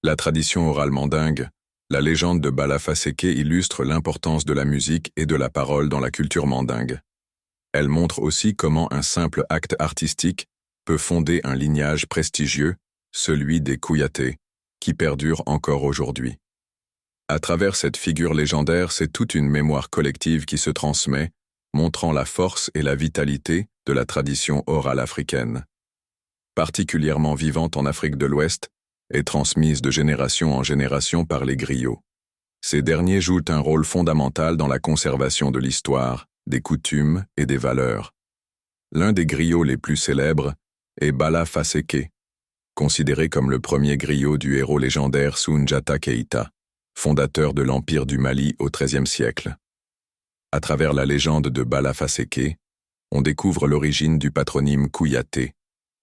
La tradition orale mandingue, la légende de Bala Faseke illustre l'importance de la musique et de la parole dans la culture mandingue. Elle montre aussi comment un simple acte artistique peut fonder un lignage prestigieux, celui des Kouyaté, qui perdure encore aujourd'hui. À travers cette figure légendaire, c'est toute une mémoire collective qui se transmet, montrant la force et la vitalité de la tradition orale africaine. Particulièrement vivante en Afrique de l'Ouest et transmise de génération en génération par les griots. Ces derniers jouent un rôle fondamental dans la conservation de l'histoire, des coutumes et des valeurs. L'un des griots les plus célèbres est Bala Faseke, considéré comme le premier griot du héros légendaire Soundiata Keïta, fondateur de l'Empire du Mali au XIIIe siècle. À travers la légende de Bala Faseke, on découvre l'origine du patronyme Kouyaté,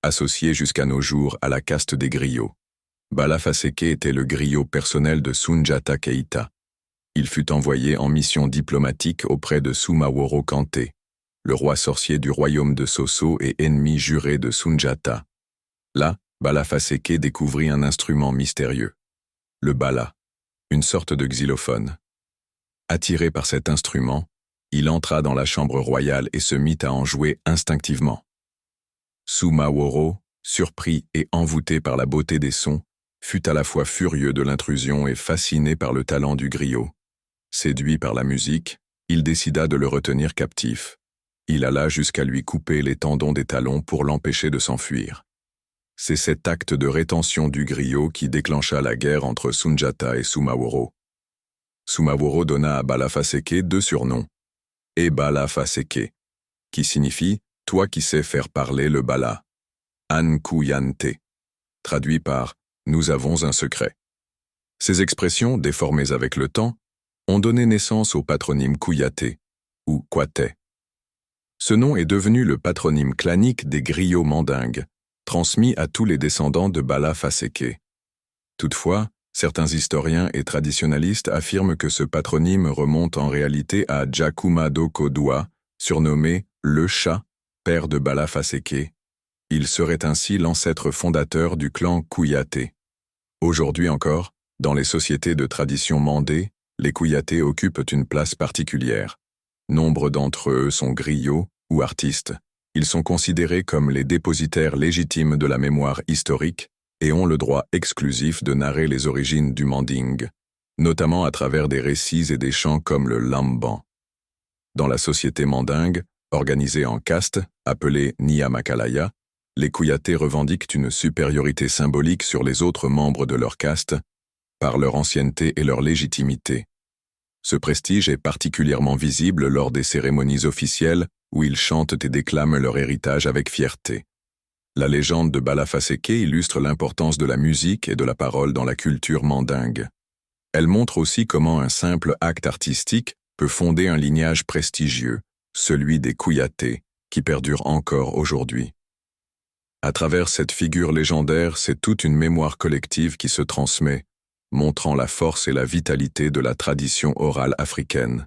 associé jusqu'à nos jours à la caste des griots. Bala Faseke était le griot personnel de Soundiata Keïta. Il fut envoyé en mission diplomatique auprès de Soumaworo Kanté, le roi sorcier du royaume de Sosso et ennemi juré de Soundiata. Là, Bala Faseke découvrit un instrument mystérieux, le bala, une sorte de xylophone. Attiré par cet instrument, il entra dans la chambre royale et se mit à en jouer instinctivement. Soumaworo, surpris et envoûté par la beauté des sons, fut à la fois furieux de l'intrusion et fasciné par le talent du griot. Séduit par la musique, il décida de le retenir captif. Il alla jusqu'à lui couper les tendons des talons pour l'empêcher de s'enfuir. C'est cet acte de rétention du griot qui déclencha la guerre entre Soundiata et Soumaworo. Soumaworo donna à Bala Faseke deux surnoms, et Bala Faseke, qui signifie « toi qui sais faire parler le bala », Ankuyante, traduit par « nous avons un secret ». Ces expressions, déformées avec le temps, ont donné naissance au patronyme Kouyaté, ou Kwaté. Ce nom est devenu le patronyme clanique des griots mandingues, transmis à tous les descendants de Bala Faseke. Toutefois, certains historiens et traditionalistes affirment que ce patronyme remonte en réalité à Djakoumado Kodoua, surnommé le chat, père de Bala Faseke. Il serait ainsi l'ancêtre fondateur du clan Kouyaté. Aujourd'hui encore, dans les sociétés de tradition mandée, les Kouyaté occupent une place particulière. Nombre d'entre eux sont griots ou artistes. Ils sont considérés comme les dépositaires légitimes de la mémoire historique et ont le droit exclusif de narrer les origines du manding, notamment à travers des récits et des chants comme le lamban. Dans la société mandingue, organisée en castes, appelée Niyamakalaya, les Kouyaté revendiquent une supériorité symbolique sur les autres membres de leur caste par leur ancienneté et leur légitimité. Ce prestige est particulièrement visible lors des cérémonies officielles où ils chantent et déclament leur héritage avec fierté. La légende de Bala Faseke illustre l'importance de la musique et de la parole dans la culture mandingue. Elle montre aussi comment un simple acte artistique peut fonder un lignage prestigieux, celui des Kouyaté, qui perdure encore aujourd'hui. À travers cette figure légendaire, c'est toute une mémoire collective qui se transmet, montrant la force et la vitalité de la tradition orale africaine.